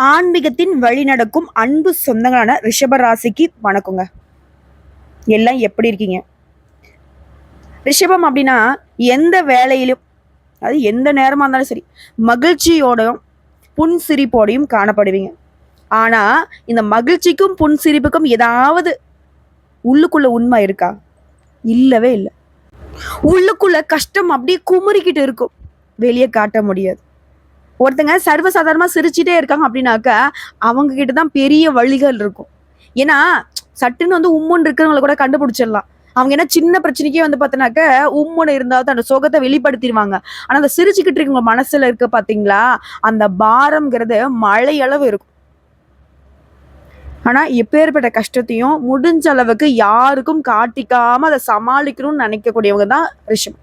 ஆன்மீகத்தின் வழி நடக்கும் அன்பு சொந்தங்களான ரிஷபராசிக்கு வணக்கங்க. எல்லாம் எப்படி இருக்கீங்க? ரிஷபம் அப்படின்னா எந்த வேலையிலும், அது எந்த நேரமா இருந்தாலும் சரி, மகிழ்ச்சியோடையும் புன்சிரிப்போடையும் காணப்படுவீங்க. ஆனா இந்த மகிழ்ச்சிக்கும் புன்சிரிப்புக்கும் ஏதாவது உள்ளுக்குள்ள உண்மை இருக்கா? இல்லவே இல்லை. உள்ளுக்குள்ள கஷ்டம் அப்படியே குமுறிக்கிட்டு இருக்கும், வெளியே காட்ட முடியாது. ஒருத்தங்க சர்வசாதாரணமா சிரிச்சுட்டே இருக்காங்க அப்படின்னாக்க அவங்க கிட்டதான் பெரிய வழிகள் இருக்கும். ஏன்னா சட்டுன்னு உம்முன்னு இருக்கிறவங்களை கூட கண்டுபிடிச்சிடலாம். அவங்க என்ன சின்ன பிரச்சனைக்கே பார்த்தனாக்க உம்முன்னு இருந்தாலும் அந்த சோகத்தை வெளிப்படுத்திடுவாங்க. ஆனா அந்த சிரிச்சுக்கிட்டு இருக்கவங்க மனசுல இருக்க பாத்தீங்களா, அந்த பாரம்ங்கிறது மழை அளவு இருக்கும். ஆனா எப்பேற்பட்ட கஷ்டத்தையும் முடிஞ்ச அளவுக்கு யாருக்கும் காட்டிக்காம அதை சமாளிக்கணும்னு நினைக்கக்கூடியவங்க தான் ரிஷபம்.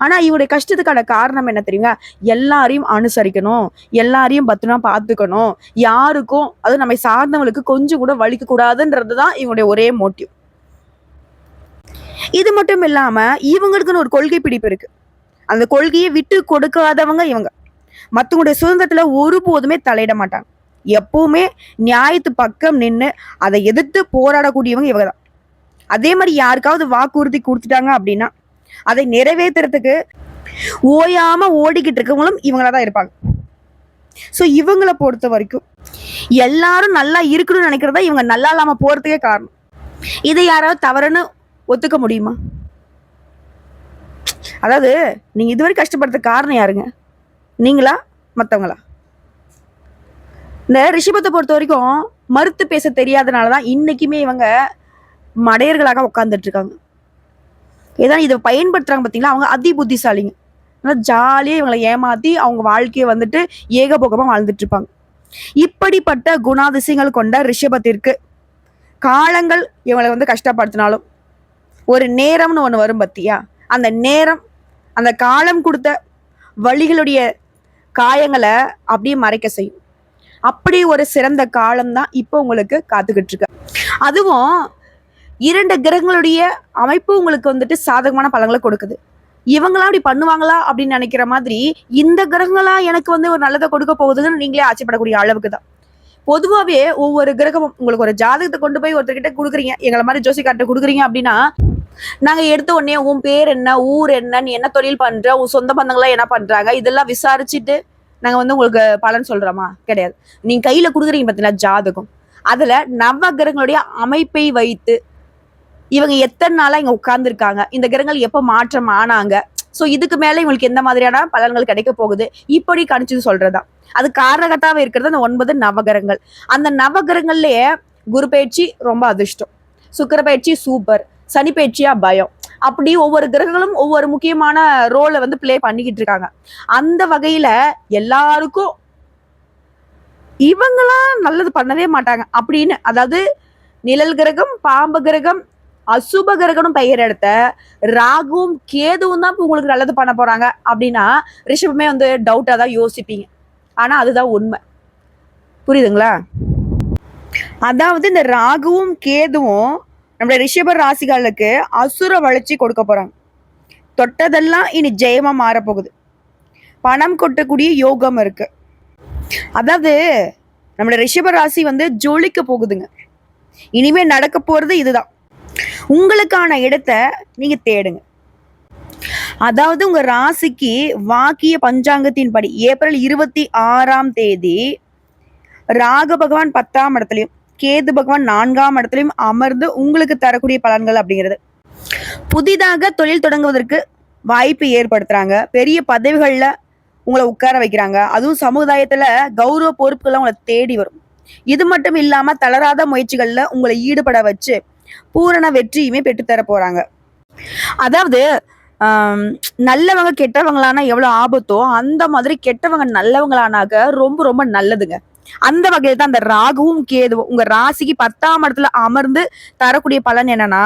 ஆனா இவருடைய கஷ்டத்துக்கான காரணம் என்ன தெரியுங்க? எல்லாரையும் அனுசரிக்கணும், எல்லாரையும் பத்திரமா பார்த்துக்கணும், யாருக்கும் அது நம்மை சார்ந்தவங்களுக்கு கொஞ்சம் கூட வலிக்க கூடாதுன்றதுதான் இவங்களுடைய ஒரே மோட்டிவ். இது மட்டும் இல்லாம இவங்களுக்குன்னு ஒரு கொள்கை பிடிப்பு இருக்கு. அந்த கொள்கையை விட்டு கொடுக்காதவங்க இவங்க. மற்றவங்களுடைய சுதந்திரத்துல ஒருபோதுமே தலையிட மாட்டாங்க. எப்பவுமே நியாயத்து பக்கம் நின்று அதை எதிர்த்து போராடக்கூடியவங்க இவங்க தான். அதே மாதிரி யாருக்காவது வாக்குறுதி கொடுத்துட்டாங்க அப்படின்னா அதை நிறைவேற்றுறதுக்கு ஓயாம ஓடிக்கிட்டு இருக்கவங்களும் இவங்களாதான் இருப்பாங்க. ஸோ இவங்களை பொறுத்த வரைக்கும் எல்லாரும் நல்லா இருக்கணும்னு நினைக்கிறதா இவங்க நல்லா இல்லாம போறதுக்கே காரணம். இதை யாராவது தவறுன்னு ஒத்துக்க முடியுமா? அதாவது நீங்க இதுவரை கஷ்டப்படுறதுக்கு காரணம் யாருங்க? நீங்களா மற்றவங்களா? இந்த ரிஷபத்தை பொறுத்த வரைக்கும் மறுத்து பேச தெரியாதனாலதான் இன்னைக்குமே இவங்க மடையர்களாக உட்கார்ந்துட்டு இருக்காங்க. ஏதாவது இதை பயன்படுத்துறாங்க பார்த்தீங்களா, அவங்க அதி புத்திசாலிங்க. ஆனால் ஜாலியாக இவங்களை ஏமாற்றி அவங்க வாழ்க்கையை ஏகபோகமாக வாழ்ந்துட்டு இருப்பாங்க. இப்படிப்பட்ட குணாதிசயங்கள் கொண்ட ரிஷபத்திற்கு காலங்கள் இவங்களை கஷ்டப்படுத்தினாலும் ஒரு நேரம்னு ஒன்று வரும் பத்தியா, அந்த நேரம் அந்த காலம் கொடுத்த வழிகளுடைய காயங்களை அப்படியே மறைக்க செய்யும். அப்படி ஒரு சிறந்த காலம் தான் இப்போ உங்களுக்கு காத்துக்கிட்டு இருக்கு. அதுவும் 2 கிரகங்களுடைய அமைப்பு உங்களுக்கு சாதகமான பலன்களை கொடுக்குது. இவங்களாம் அப்படி பண்ணுவாங்களா அப்படின்னு நினைக்கிற மாதிரி இந்த கிரகங்களா எனக்கு ஒரு நல்லதை கொடுக்க போகுதுன்னு நீங்களே ஆச்சரியப்படக்கூடிய அளவுக்கு தான். பொதுவாகவே ஒவ்வொரு கிரகமும் உங்களுக்கு ஒரு ஜாதகத்தை கொண்டு போய் ஒருத்தர்கிட்ட கொடுக்குறீங்க, எங்களை மாதிரி ஜோசிக்கார்ட்ட கொடுக்குறீங்க அப்படின்னா நாங்க எடுத்த உடனே உன் பேர் என்ன, ஊர் என்ன, நீ என்ன தொழில் பண்ற, உன் சொந்த பந்தங்கள்லாம் என்ன பண்றாங்க, இதெல்லாம் விசாரிச்சுட்டு நாங்க உங்களுக்கு பலன் சொல்றோமா? கிடையாது. நீங்க கையில கொடுக்குறீங்க பார்த்தீங்களா ஜாதகம், அதுல நவ கிரகங்களுடைய அமைப்பை வைத்து இவங்க எத்தனை நாளா இங்க உட்கார்ந்துருக்காங்க, இந்த கிரகங்கள் எப்ப மாற்றம் ஆனாங்க, ஸோ இதுக்கு மேல இவங்களுக்கு எந்த மாதிரியான பலன்கள் கிடைக்க போகுது, இப்படி கணிச்சு சொல்றதா. அது காரணகட்டாவே இருக்கிறது அந்த 9 நவகிரகங்கள். அந்த நவகிரகங்கள்லயே குரு பயிற்சி ரொம்ப அதிர்ஷ்டம், சுக்கிர பயிற்சி சூப்பர், சனி பயிற்சியா பயம், அப்படி ஒவ்வொரு கிரகங்களும் ஒவ்வொரு முக்கியமான ரோலை பிளே பண்ணிக்கிட்டு இருக்காங்க. அந்த வகையில எல்லாருக்கும் இவங்களாம் நல்லது பண்ணவே மாட்டாங்க அப்படின்னு, அதாவது நிழல் கிரகம், பாம்பு கிரகம், அசுப கிரகனும் பெயர் எடுத்த ராகுவும் கேதுவும் தான் உங்களுக்கு நல்லது பண்ண போறாங்க அப்படின்னா ரிஷபமே டவுட்டா தான் யோசிப்பீங்க. ஆனா அதுதான் உண்மை. புரியுதுங்களா? அதாவது இந்த ராகுவும் கேதுவும் நம்மளுடைய ரிஷப ராசிகளுக்கு அசுர வளர்ச்சி கொடுக்க போறாங்க. தொட்டதெல்லாம் இனி ஜெயமா மாறப்போகுது. பணம் கொட்டக்கூடிய யோகம் இருக்கு. அதாவது நம்மளுடைய ரிஷப ராசி ஜொலிக்க போகுதுங்க. இனிமே நடக்க போறது இதுதான். உங்களுக்கான இடத்தை நீங்க தேடுங்க. அதாவது உங்க ராசிக்கு வாக்கிய பஞ்சாங்கத்தின்படி ஏப்ரல் 26ஆம் தேதி ராகு பகவான் 10ஆம் இடத்துலயும் கேது பகவான் 4ஆம் இடத்துலயும் அமர்ந்து உங்களுக்கு தரக்கூடிய பலன்கள் அப்படிங்கிறது, புதிதாக தொழில் தொடங்குவதற்கு வாய்ப்பு ஏற்படுத்துறாங்க, பெரிய பதவிகள்ல உங்களை உட்கார வைக்கிறாங்க, அதுவும் சமுதாயத்துல கௌரவ பொறுப்புகள்லாம் உங்களை தேடி வரும். இது மட்டும் இல்லாம தளராத முயற்சிகள்ல உங்களை ஈடுபட வச்சு பூரண வெற்றியுமே பெற்றுத்தர போறாங்க. அதாவது நல்லவங்க கெட்டவங்களானா எவ்வளவு ஆபத்தோ அந்த மாதிரி கெட்டவங்க நல்லவங்களானாக ரொம்ப ரொம்ப நல்லதுங்க. அந்த வகையில் தான் அந்த ராகுவும் கேதுவும் உங்க ராசிக்கு 10ஆம் இடத்துல அமர்ந்து தரக்கூடிய பலன் என்னன்னா,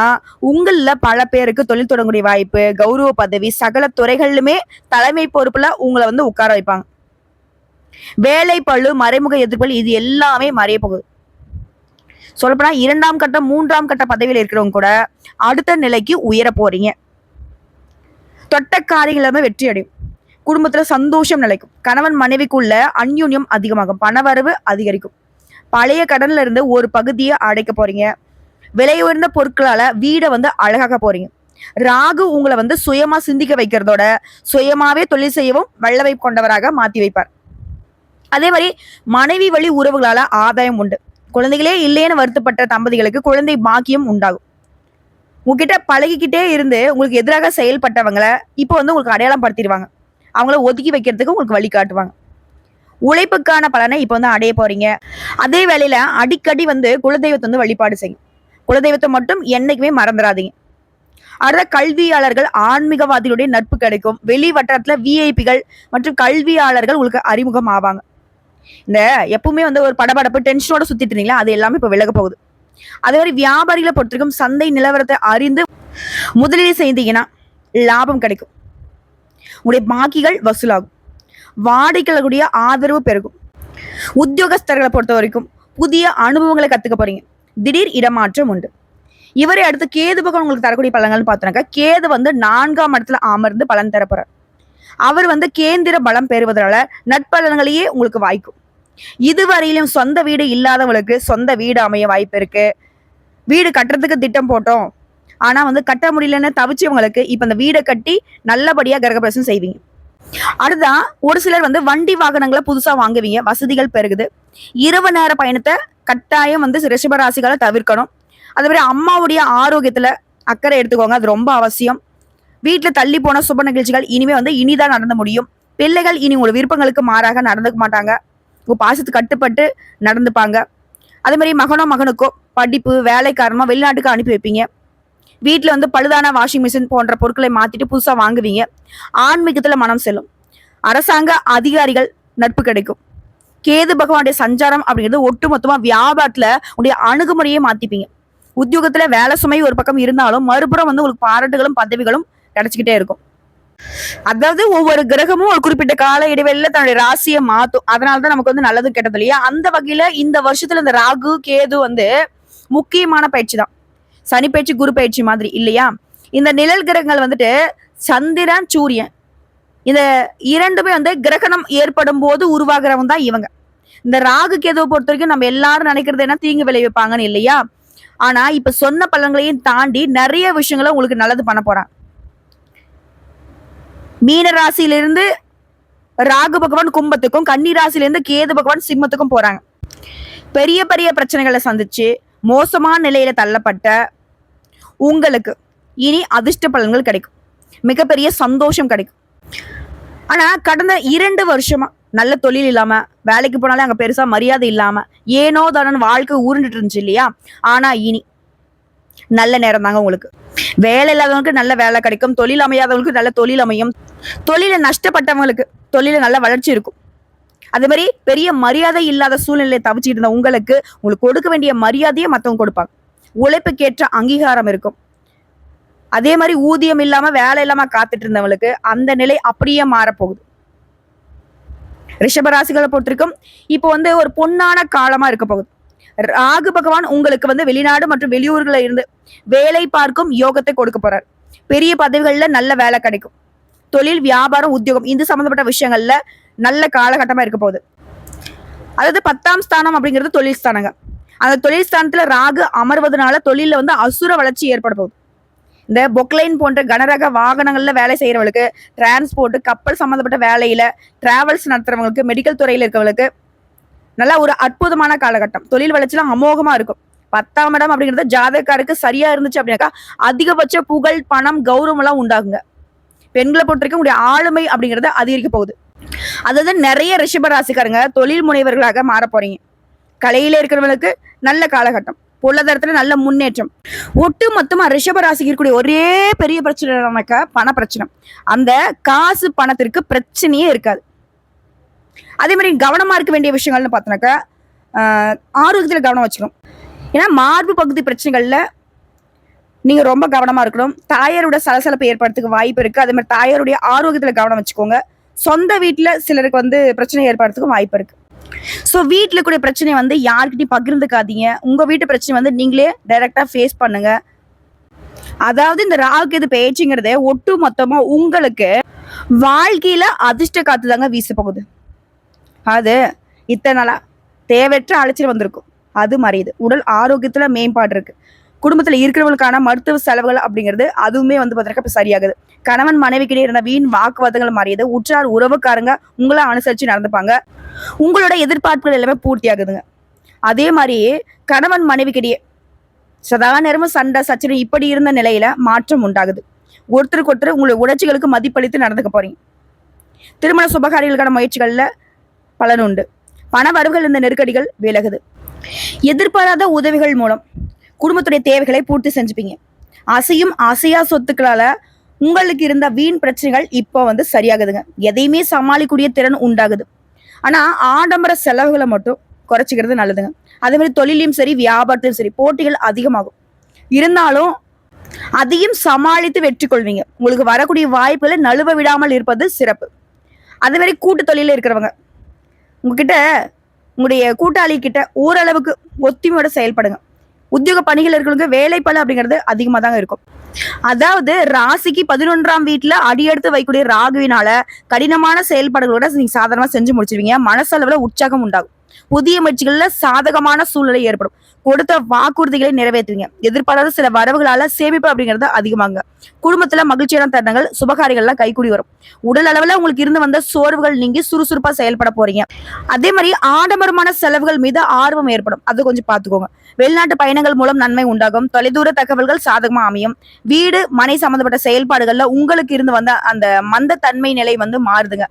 உங்கள பல பேருக்கு தொழில் தொடங்கக்கூடிய வாய்ப்பு, கௌரவ பதவி, சகல துறைகளிலுமே தலைமை பொறுப்புல உங்களை உட்கார வைப்பாங்க. வேலை பழு, மறைமுக எதிர்ப்புகள் இது எல்லாமே மறைய போகுது. சொல்லப்போனா 2ஆம் கட்ட 3ஆம் கட்ட பதவியில் இருக்கிறவங்க கூட அடுத்த நிலைக்கு உயர போறீங்க. தொட்ட காரியங்கள் எல்லாமே வெற்றி அடையும். குடும்பத்துல சந்தோஷம் நிலைக்கும். கணவன் மனைவிக்குள்ள அந்யோன்யம் அதிகமாகும். பணவரவு அதிகரிக்கும். பழைய கடன்ல இருந்து ஒரு பகுதியை அடைக்க போறீங்க. விலை உயர்ந்த பொருட்களால வீடை அழகாக்க போறீங்க. ராகு உங்களை சுயமா சிந்திக்க வைக்கிறதோட சுயமாவே தொழில் செய்யவும் வல்லவை கொண்டவராக மாத்தி வைப்பார். அதே மாதிரி மனைவி வழி உறவுகளால ஆதாயம் உண்டு. குழந்தைகளே இல்லைன்னு வருத்தப்பட்ட தம்பதிகளுக்கு குழந்தை பாக்கியம் உண்டாகும். உங்ககிட்ட பழகிக்கிட்டே இருந்து உங்களுக்கு எதிராக செயல்பட்டவங்களை இப்போ உங்களுக்கு அடையாளம் படுத்திடுவாங்க. அவங்கள ஒதுக்கி வைக்கிறதுக்கு உங்களுக்கு வழி காட்டுவாங்க. உழைப்புக்கான பலனை இப்போ அடைய போறீங்க. அதே வேளையில அடிக்கடி குலதெய்வத்தை வழிபாடு செய்யும். குலதெய்வத்தை மட்டும் என்னைக்குமே மறந்துடாதீங்க. அடுத்த கல்வியாளர்கள் ஆன்மீகவாதிகளுடைய நட்பு கிடைக்கும். வெளி வட்டாரத்துல விஐபிகள் மற்றும் கல்வியாளர்கள் உங்களுக்கு அறிமுகம் ஆவாங்க. இந்த எப்பவுமே ஒரு படபடப்பு டென்ஷனோட சுத்திட்டு இருந்தீங்களா, அது எல்லாமே இப்ப விலக போகுது. அதே மாதிரி வியாபாரிகளை பொறுத்திருக்கும் சந்தை நிலவரத்தை அறிந்து முதலீடு செய்தீங்கன்னா லாபம் கிடைக்கும். உங்களுடைய பாக்கிகள் வசூலாகும். வாடிக்கையாளர்களுடைய ஆதரவு பெருகும். உத்தியோகஸ்தர்களை பொறுத்த வரைக்கும் புதிய அனுபவங்களை கத்துக்க போறீங்க. திடீர் இடமாற்றம் உண்டு. இவரை அடுத்து கேது பகவான் உங்களுக்கு தரக்கூடிய பலன்கள் பார்த்தோம்னாக்கா, கேது 4ஆம் இடத்துல அமர்ந்து பலன் தரப்போறார். அவர் கேந்திர பலம் பெறுவதனால நட்பலன்களையே உங்களுக்கு வாய்க்கும். இதுவரையிலும் சொந்த வீடு இல்லாதவங்களுக்கு சொந்த வீடு அமைய வாய்ப்பு இருக்கு. வீடு கட்டுறதுக்கு திட்டம் போட்டோம், ஆனா கட்ட முடியலன்னு தவிச்சவங்களுக்கு இப்ப அந்த வீடை கட்டி நல்லபடியா கிரகப்பிரவேசம் செய்வீங்க. அடுத்ததான் ஒரு சிலர் வண்டி வாகனங்களை புதுசா வாங்குவீங்க. வசதிகள் பெருகுது. இரவு நேர பயணத்தை கட்டாயம் ரிஷபராசிகளை தவிர்க்கணும். அதே மாதிரி அம்மாவுடைய ஆரோக்கியத்துல அக்கறை எடுத்துக்கோங்க, அது ரொம்ப அவசியம். வீட்டுல தள்ளி போன சுப நிகழ்ச்சிகள் இனிமே இனிதான் நடந்து முடியும். பிள்ளைகள் இனி உங்களோட விருப்பங்களுக்கு மாறாக நடந்துக்க மாட்டாங்க. உங்க பாசத்துக்கு கட்டுப்பட்டு நடந்துப்பாங்க. அதே மாதிரி மகனுக்கோ படிப்பு வேலை காரணமா வெளிநாட்டுக்கு அனுப்பி வைப்பீங்க. வீட்டுல பழுதான வாஷிங் மிஷின் போன்ற பொருட்களை மாத்திட்டு புதுசா வாங்குவீங்க. ஆன்மீகத்துல மனம் செல்லும். அரசாங்க அதிகாரிகள் நட்பு கிடைக்கும். கேது பகவானுடைய சஞ்சாரம் அப்படிங்கிறது ஒட்டுமொத்தமா வியாபாரத்துல உடைய அணுகுமுறையை மாத்திப்பீங்க. உத்தியோகத்துல வேலை சுமை ஒரு பக்கம் இருந்தாலும் மறுபுறம் உங்களுக்கு பாராட்டுகளும் பதவிகளும் கிடைச்சிக்கிட்டே இருக்கும். அதாவது ஒவ்வொரு கிரகமும் ஒரு குறிப்பிட்ட கால இடைவெளியில தன்னுடைய ராசியை மாத்தும். அதனாலதான் நமக்கு நல்லது கெட்டது இல்லையா. அந்த வகையில இந்த வருஷத்துல இந்த ராகு கேது முக்கியமான பயிற்சி தான். சனி பயிற்சி குரு பயிற்சி மாதிரி இல்லையா. இந்த நிழல் கிரகங்கள் சந்திரன் சூரியன் இந்த இரண்டுமே கிரகணம் ஏற்படும் போது உருவாகிறவங்க தான் இவங்க. இந்த ராகு கேதுவை பொறுத்த வரைக்கும் நம்ம எல்லாரும் நினைக்கிறது என்ன, தீங்கு விளைவிப்பாங்கன்னு இல்லையா. ஆனா இப்ப சொன்ன பலன்களையும் தாண்டி நிறைய விஷயங்களை உங்களுக்கு நல்லது பண்ண போறாங்க. மீன ராசியிலிருந்து ராகு பகவான் கும்பத்துக்கும், கன்னி ராசியிலிருந்து கேது பகவான் சிம்மத்துக்கும் போறாங்க. பெரிய பெரிய பிரச்சனைகளை சந்திச்சு மோசமான நிலையில தள்ளப்பட்ட உங்களுக்கு இனி அதிர்ஷ்ட பலன்கள் கிடைக்கும். மிகப்பெரிய சந்தோஷம் கிடைக்கும். ஆனா கடந்த 2 வருஷமா நல்ல தொழில் இல்லாம, வேலைக்கு போனாலே அங்க பெருசா மரியாதை இல்லாம, ஏனோ தானு வாழ்க்கை உருண்டுட்டு இருந்துச்சு இல்லையா. ஆனா இனி நல்ல நேரம் தாங்க உங்களுக்கு. வேலை இல்லாதவங்களுக்கு நல்ல வேலை கிடைக்கும். தொழில் அமையாதவங்களுக்கு நல்ல தொழில் அமையும். தொழில நஷ்டப்பட்டவங்களுக்கு தொழில நல்ல வளர்ச்சி இருக்கும். அதே மாதிரி பெரிய மரியாதை இல்லாத சூழ்நிலையை தவிச்சிட்டு இருந்த உங்களுக்கு கொடுக்க வேண்டிய மரியாதையை மற்றவங்க கொடுப்பாங்க. உழைப்புக்கேற்ற அங்கீகாரம் இருக்கும். அதே மாதிரி ஊதியம் இல்லாம வேலை இல்லாம காத்துட்டு இருந்தவங்களுக்கு அந்த நிலை அப்படியே மாறப்போகுது. ரிஷபராசிகளை பொறுத்திருக்கும் இப்போ ஒரு பொன்னான காலமா இருக்க போகுது. ராகு பகவான் உங்களுக்கு வெளிநாடு மற்றும் வெளியூர்களை இருந்து வேலை பார்க்கும் யோகத்தை கொடுக்க போறார். பெரிய பதவிகள்ல நல்ல வேலை கிடைக்கும். தொழில் வியாபாரம் உத்தியோகம் இது சம்பந்தப்பட்ட விஷயங்கள்ல நல்ல காலகட்டமா இருக்க போகுது. அதாவது 10ஆம் ஸ்தானம் அப்படிங்கிறது தொழில் ஸ்தானங்க. அந்த தொழில் ஸ்தானத்துல ராகு அமர்வதனால தொழில அசுர வளர்ச்சி ஏற்பட போகுது. இந்த பொக்லைன் போன்ற கனரக வாகனங்கள்ல வேலை செய்யறவங்களுக்கு, டிரான்ஸ்போர்ட் கப்பல் சம்பந்தப்பட்ட வேலையில டிராவல்ஸ் நடத்துறவங்களுக்கு, மெடிக்கல் துறையில இருக்கவங்களுக்கு நல்ல ஒரு அற்புதமான காலகட்டம். தொழில் வளர்ச்சிலாம் அமோகமா இருக்கும். 10ஆம் இடம் அப்படிங்கிறது ஜாதகக்காருக்கு சரியா இருந்துச்சு அப்படின்னாக்கா அதிகபட்ச புகழ், பணம், கௌரவம் எல்லாம் உண்டாகுங்க. பெண்களை பொறுத்த வரைக்கும் உங்களுடைய ஆளுமை அப்படிங்கறது அதிகரிக்க போகுது. அதாவது நிறைய ரிஷபராசிக்காரங்க தொழில் முனைவர்களாக மாற போறீங்க. கலையில இருக்கிறவங்களுக்கு நல்ல காலகட்டம். பொருளாதாரத்துல நல்ல முன்னேற்றம். ஒட்டு மொத்தமா ரிஷபராசிக்கு இருக்கக்கூடிய ஒரே பெரிய பிரச்சனை பண பிரச்சனை. அந்த காசு பணத்திற்கு பிரச்சனையே இருக்காது. அதே மாதிரி கவனமா இருக்க வேண்டிய விஷயங்கள்னு பார்த்தோம்னாக்கா ஆரோக்கியத்துல கவனம் வச்சுக்கணும். ஏன்னா மார்பு பகுதி பிரச்சனைகள்ல நீங்க ரொம்ப கவனமா இருக்கணும். தாயாரோட சலசலப்பு ஏற்படுறதுக்கு வாய்ப்பு இருக்கு. அதே மாதிரி தாயாருடைய ஆரோக்கியத்துல கவனம் வச்சுக்கோங்க. சொந்த வீட்டுல சிலருக்கு பிரச்சனை ஏற்படுறதுக்கும் வாய்ப்பு இருக்கு. ஸோ வீட்டுல கூடிய பிரச்சனை யார்கிட்டையும் பகிர்ந்துக்காதீங்க. உங்க வீட்டு பிரச்சனை நீங்களே டைரக்டா ஃபேஸ் பண்ணுங்க. அதாவது இந்த ராகு கேது பேச்சுங்கிறதே ஒட்டு மொத்தமா உங்களுக்கு வாழ்க்கையில அதிர்ஷ்ட காத்து தாங்க வீச போகுது. அது இத்தனை நாளா தேவையற்ற அலைச்சல் வந்திருக்கும், அது மறையுது. உடல் ஆரோக்கியத்துல மேம்பாடு இருக்கு. குடும்பத்துல இருக்கிறவங்களுக்கான மருத்துவ செலவுகள் அப்படிங்கிறது அதுவுமே வந்து பார்த்தீங்கன்னா இப்ப சரியாகுது. கணவன் மனைவிக்கிட்டே இருந்த வீண் வாக்குவாதங்கள் மாறியது. உற்றார் உறவுக்காரங்க உங்களை அனுசரிச்சு நடந்துப்பாங்க. உங்களோட எதிர்பார்ப்புகள் எல்லாமே பூர்த்தி ஆகுதுங்க. அதே மாதிரி கணவன் மனைவிக்கிடையே சதா நேரமும் சண்டை சச்சரவு இப்படி இருந்த நிலையில மாற்றம் உண்டாகுது. ஒருத்தருக்கு ஒருத்தர் உங்களுடைய உணர்ச்சிகளுக்கு மதிப்பளித்து நடந்துக்க போறீங்க. திருமண சுபகாரியங்களுக்கான முயற்சிகள்ல பலன் உண்டு. பண வரவுகள் இந்த நெருக்கடிகள் விலகுது. எதிர்பாராத உதவிகள் மூலம் குடும்பத்துடைய தேவைகளை பூர்த்தி செஞ்சுப்பீங்க. அசையும் அசையா சொத்துக்களால உங்களுக்கு இருந்த வீண் பிரச்சனைகள் இப்போ வந்து சரியாகுதுங்க. எதையுமே சமாளிக்கூடிய திறன் உண்டாகுது. ஆனா ஆடம்பர செலவுகளை மட்டும் குறைச்சிக்கிறது நல்லதுங்க. அதே மாதிரி தொழிலையும் சரி வியாபாரத்திலும் சரி போட்டிகள் அதிகமாகும். இருந்தாலும் அதையும் சமாளித்து வெற்றி கொள்வீங்க. உங்களுக்கு வரக்கூடிய வாய்ப்புகளை நழுவ விடாமல் இருப்பது சிறப்பு. அதே மாதிரி கூட்டு தொழில இருக்கிறவங்க உங்ககிட்ட உங்களுடைய கூட்டாளி கிட்ட ஓரளவுக்கு ஒத்துமையோட செயல்படுங்க. உத்தியோக பணிகள் இருக்கிறவங்க வேலைப்பளு அப்படிங்கிறது அதிகமா தாங்க இருக்கும். அதாவது ராசிக்கு 11ஆம் வீட்டுல அடியெடுத்து வைக்கக்கூடிய ராகுவினால கடினமான செயல்பாடுகளோட நீங்க சாதாரணமா செஞ்சு முடிச்சிருவீங்க. மனசளவுல உற்சாகம் உண்டாகும். புதிய முயற்சிகள்ல சாதகமான சூழ்நிலை ஏற்படும். கொடுத்த வாக்குறுதிகளை நிறைவேற்றுவீங்க. எதிர்பாராத சில வரவுகளால சேமிப்பு அப்படிங்கிறது அதிகமாங்க. குடும்பத்துல மகிழ்ச்சியான தருணங்கள் சுபகாரியங்கள்லாம் கைகூடி வரும். உடல் அளவுல உங்களுக்கு இருந்து வந்த சோர்வுகள் நீங்கி சுறுசுறுப்பா செயல்பட போறீங்க. அதே மாதிரி ஆடம்பரமான செலவுகள் மீது ஆர்வம் ஏற்படும். அது கொஞ்சம் பாத்துக்கோங்க. வெளிநாட்டு பயணங்கள் மூலம் நன்மை உண்டாகும். தொலைதூர தகவல்கள் சாதகமா அமையும். வீடு மனை சம்பந்தப்பட்ட செயல்பாடுகள்ல உங்களுக்கு இருந்து வந்த அந்த மந்த தன்மை நிலை வந்து மாறுதுங்க.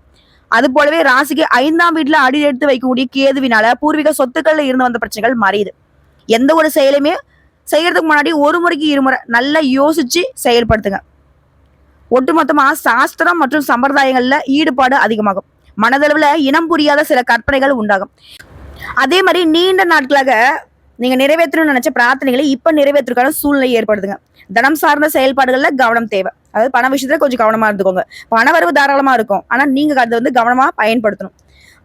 அது போலவே ராசிக்கு 5ஆம் வீட்டுல அடி எடுத்து வைக்கக்கூடிய கேதுவினால பூர்வீக சொத்துக்கள்ல இருந்து வந்த பிரச்சனைகள் மறையுது. எந்த ஒரு செயலுமே செய்யறதுக்கு முன்னாடி ஒரு முறைக்கு இருமுறை நல்லா யோசிச்சு செயல்படுத்துங்க. ஒட்டுமொத்தமா சாஸ்திரம் மற்றும் சம்பிரதாயங்கள்ல ஈடுபாடு அதிகமாகும். மனதளவுல இனம் புரியாத சில கற்பனைகள் உண்டாகும். அதே மாதிரி நீண்ட நாட்களாக நீங்க நிறைவேற்றணும்னு நினைச்ச பிரார்த்தனைகளை இப்ப நிறைவேற்றுக்கான சூழ்நிலை ஏற்படுதுங்க. தனம் சார்ந்த செயல்பாடுகள்ல கவனம் தேவை. அதாவது பண விஷயத்துல கொஞ்சம் கவனமா இருந்துக்கோங்க. பண வரவு தாராளமா இருக்கும், ஆனா நீங்க அதை வந்து கவனமா பயன்படுத்தணும்.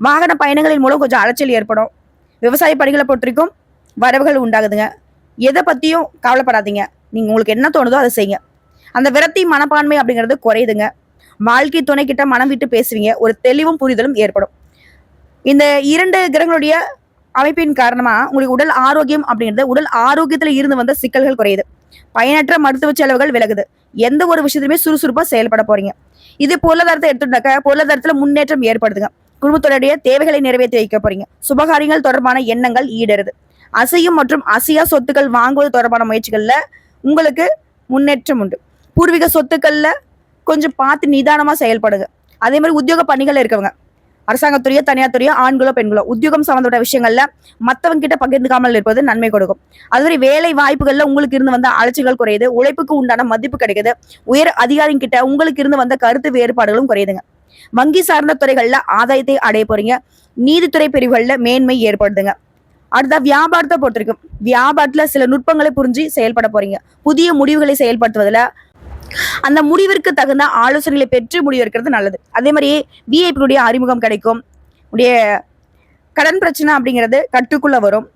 வாகன பயணங்களின் மூலம் கொஞ்சம் அலைச்சல் ஏற்படும். விவசாய பணிகளை பொறுத்த வரைக்கும் வரவுகள் உண்டாகுதுங்க. எதை பத்தியும் கவலைப்படாதீங்க. நீங்க உங்களுக்கு என்ன தோணுதோ அதை செய்யுங்க. அந்த விரக்தி மனப்பான்மை அப்படிங்கிறது குறையுதுங்க. வாழ்க்கை துணை கிட்ட மனம் விட்டு பேசுவீங்க. ஒரு தெளிவும் புரிதலும் ஏற்படும். இந்த 2 கிரகங்களுடைய அமைப்பின் காரணமா உங்களுக்கு உடல் ஆரோக்கியம் அப்படிங்கிறது உடல் ஆரோக்கியத்துல இருந்து வந்த சிக்கல்கள் குறையுது. பயனற்ற மருத்துவ செலவுகள் விலகுது. எந்த ஒரு விஷயத்திலுமே சுறுசுறுப்பா செயல்பட போறீங்க. இது பொருளாதாரத்தை எடுத்துட்டாக்க பொருளாதாரத்துல முன்னேற்றம் ஏற்படுதுங்க. குடும்பத்தோடைய தேவைகளை நிறைவேற்றி வைக்க போறீங்க. சுபகாரியங்கள் தொடர்பான எண்ணங்கள் ஈடருது. அசையும் மற்றும் அசையா சொத்துக்கள் வாங்குவது தொடர்பான முயற்சிகள்ல உங்களுக்கு முன்னேற்றம் உண்டு. பூர்வீக சொத்துக்கள்ல கொஞ்சம் பார்த்து நிதானமா செயல்படுங்க. அதே மாதிரி உத்தியோக பணிகள் இருக்கவங்க அரசாங்கத்துறையோ தனியார் துறையோ ஆண்களோ பெண்களோ உத்தியோகம் சம்பந்தப்பட்ட விஷயங்கள்ல மத்தவங்க கிட்ட பகிர்ந்துக்காமல் இருப்பது நன்மை கொடுக்கும். அது மாதிரி வேலை வாய்ப்புகள்ல உங்களுக்கு இருந்து வந்த அலைச்சல்கள் குறையுது. உழைப்புக்கு உண்டான மதிப்பு கிடைக்குது. உயர் அதிகாரி கிட்ட உங்களுக்கு இருந்து வந்த கருத்து வேறுபாடுகளும் குறையுதுங்க. வங்கி சார்ந்த துறைகள்ல ஆதாயத்தை அடைய போறீங்க. நீதித்துறை பிரிவுகள்ல மேன்மை ஏற்படுதுங்க. அடுத்த வியாபாரத்தை பொறுத்திருக்கும். வியாபாரத்துல சில நுட்பங்களை புரிஞ்சு செயல்பட போறீங்க. புதிய முடிவுகளை செயல்படுத்துவதில் அந்த முடிவிற்கு தகுந்த ஆலோசனைகளை பெற்று முடிவெடுக்கிறது நல்லது. அதே மாதிரி விஐபியுடைய அறிமுகம் கிடைக்கும். உடைய கடன் பிரச்சனை அப்படிங்கிறது கட்டுக்குள்ள வரும்.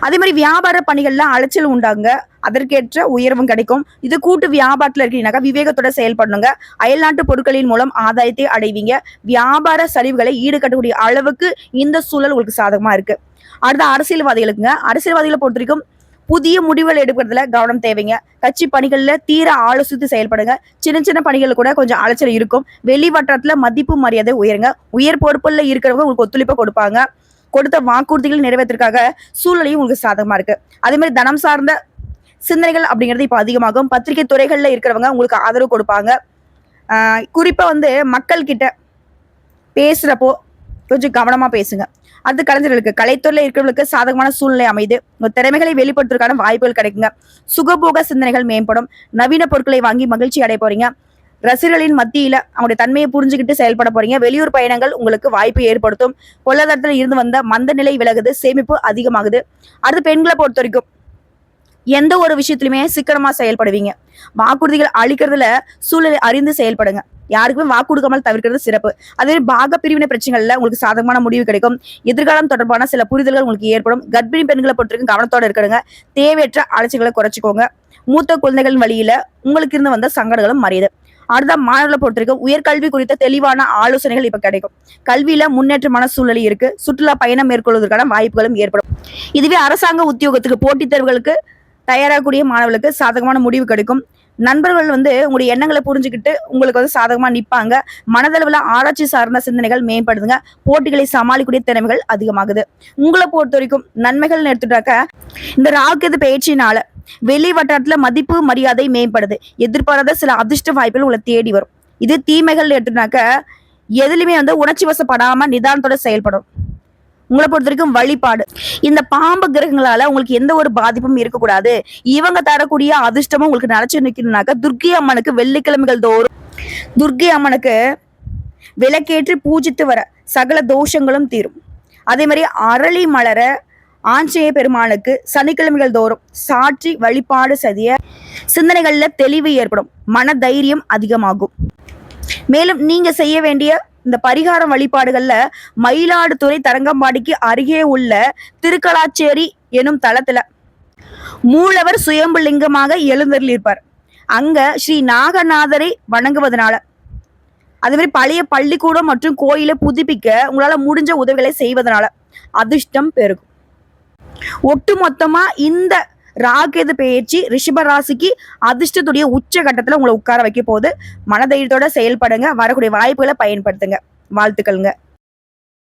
அதே மாதிரி வியாபார பணிகள்ல அலைச்சல் உண்டாங்க. அதற்கேற்ற உயர்வும் கிடைக்கும். இது கூட்டு வியாபாரத்துல இருக்கீங்கன்னாக்கா விவேகத்தோட செயல்படணுங்க. அயல்நாட்டு பொருட்களின் மூலம் ஆதாயத்தை அடைவீங்க. வியாபார சரிவுகளை ஈடுகட்டக்கூடிய அளவுக்கு இந்த சூழல் உங்களுக்கு சாதகமா இருக்கு. அடுத்த அரசியல்வாதிகளுக்குங்க. அரசியல்வாதிகளை பொறுத்த வரைக்கும் புதிய முடிவுகள் எடுக்கிறதுல கவனம் தேவைங்க. கட்சி பணிகள்ல தீர ஆலோசித்து செயல்படுங்க. சின்ன சின்ன பணிகள் கூட கொஞ்சம் அலைச்சல் இருக்கும். வெளிவட்டத்துல மதிப்பு மரியாதை உயருங்க. உயர் பொறுப்புல இருக்கிறவங்க உங்களுக்கு ஒத்துழைப்பு கொடுப்பாங்க. கொடுத்த வாக்குறுதிகள் நிறைவேற்றிருக்காக சூழ்நிலையும் உங்களுக்கு சாதகமா இருக்கு. அதே மாதிரி தனம் சார்ந்த சிந்தனைகள் அப்படிங்கிறது இப்ப அதிகமாகும். பத்திரிகை துறைகள்ல இருக்கிறவங்க உங்களுக்கு ஆதரவு கொடுப்பாங்க. குறிப்பா வந்து மக்கள் கிட்ட பேசுறப்போ கொஞ்சம் கவனமா பேசுங்க. அது கலைஞர்களுக்கு கலைத்துறையில இருக்கிறவங்களுக்கு சாதகமான சூழ்நிலை அமைது. உங்க திறமைகளை வெளிப்படுத்துவதற்கான வாய்ப்புகள் கிடைக்குங்க. சுகபோக சிந்தனைகள் மேம்படும். நவீன பொருட்களை வாங்கி மகிழ்ச்சி அடைய போறீங்க. ரசிகர்களின் மத்தியில அவங்களுடைய தன்மையை புரிஞ்சுக்கிட்டு செயல்பட போறீங்க. வெளியூர் பயணங்கள் உங்களுக்கு வாய்ப்பு ஏற்படுத்தும். பொருளாதாரத்துல இருந்து வந்த மந்த நிலை விலகுது. சேமிப்பு அதிகமாகுது. அடுத்து பெண்களை பொறுத்த வரைக்கும் எந்த ஒரு விஷயத்திலுமே சிக்கனமா செயல்படுவீங்க. வாக்குறுதிகள் அளிக்கிறதுல சூழலை அறிந்து செயல்படுங்க. யாருக்குமே வாக்கு கொடுக்காமல் தவிர்க்கிறது சிறப்பு. அதே பாக பிரிவினை பிரச்சனைகள்ல உங்களுக்கு சாதகமான முடிவு கிடைக்கும். எதிர்காலம் தொடர்பான சில புரிதல்கள் உங்களுக்கு ஏற்படும். கர்ப்பிணி பெண்களை பொறுத்தவரைக்கும் கவனத்தோட இருக்கிறங்க. தேவையற்ற அலைச்சல்களை குறைச்சிக்கோங்க. மூத்த குழந்தைகளின் வழியில உங்களுக்கு இருந்து வந்த சங்கடங்களும் மறையுது. அடுத்த மாணவர்களை பொறுத்த வரைக்கும் உயர்கல்வி குறித்த தெளிவான ஆலோசனைகள் இப்ப கிடைக்கும். கல்வியில முன்னேற்றமான சூழ்நிலை இருக்கு. சுற்றுலா பயணம் மேற்கொள்வதற்கான வாய்ப்புகளும் ஏற்படும். இதுவே அரசாங்க உத்தியோகத்துக்கு போட்டித் தேர்வுகளுக்கு தயாராகக்கூடிய மாணவர்களுக்கு சாதகமான முடிவு கிடைக்கும். நண்பர்கள் உங்களுடைய எண்ணங்களை புரிஞ்சுக்கிட்டு உங்களுக்கு சாதகமா நிற்பாங்க. மனதளவுல ஆராய்ச்சி சார்ந்த சிந்தனைகள் மேம்படுதுங்க. போட்டிகளை சமாளிக்கக்கூடிய திறமைகள் அதிகமாகுது. உங்களை பொறுத்த வரைக்கும் நன்மைகள் எடுத்துட்டாக்க, இந்த ராகுகேது பயிற்சியினால வெளி வட்டாரத்துல மதிப்பு மரியாதை மேம்படுது. எதிர்பாராத சில அதிர்ஷ்ட வாய்ப்புகள் உங்களை தேடி வரும். இது தீமைகள் எடுத்துனாக்க, எதுலையுமே உணர்ச்சி வசப்படாம நிதானத்தோட செயல்படும். உங்களை பொறுத்த வரைக்கும் வழிபாடு, இந்த பாம்பு கிரகங்களால உங்களுக்கு எந்த ஒரு பாதிப்பும் இருக்கக்கூடாது, இவங்க தரக்கூடிய அதிர்ஷ்டமும் உங்களுக்கு நினைச்சு நிக்கணும்னாக்க, துர்க்கை அம்மனுக்கு வெள்ளிக்கிழமைகள் தோறும் துர்க்கை அம்மனுக்கு விளக்கேற்றி பூஜித்து வர சகல தோஷங்களும் தீரும். அதே மாதிரி அரளி மலர ஆஞ்சநேய பெருமானுக்கு சனிக்கிழமைகள் தோறும் சாற்றி வழிபாடு செய்ய சிந்தனைகள்ல தெளிவு ஏற்படும். மன தைரியம் அதிகமாகும். மேலும் நீங்க செய்ய வேண்டிய இந்த பரிகார வழிபாடுகள்ல மயிலாடுதுறை தரங்கம்பாடிக்கு அருகே உள்ள திருக்கலாச்சேரி எனும் தலத்துல மூலவர் சுயம்பு லிங்கமாக எழுந்தருளிருப்பார். அங்க ஸ்ரீ நாகநாதரை வணங்குவதனால, அதே மாதிரி பழைய பள்ளிக்கூடம் மற்றும் கோயிலை புதுப்பிக்க உங்களால முடிஞ்ச உதவிகளை செய்வதனால அதிர்ஷ்டம் பெருகும். ஒட்டு மொத்தமா இந்த ராகுகேது பயிற்சி ரிஷப ராசிக்கு அதிர்ஷ்டத்துடைய உச்ச கட்டத்துல உங்களை உட்கார வைக்க போகுது. மனதைரியத்தோட செயல்படுங்க. வரக்கூடிய வாய்ப்புகளை பயன்படுத்துங்க. வாழ்த்துக்கள்ங்க.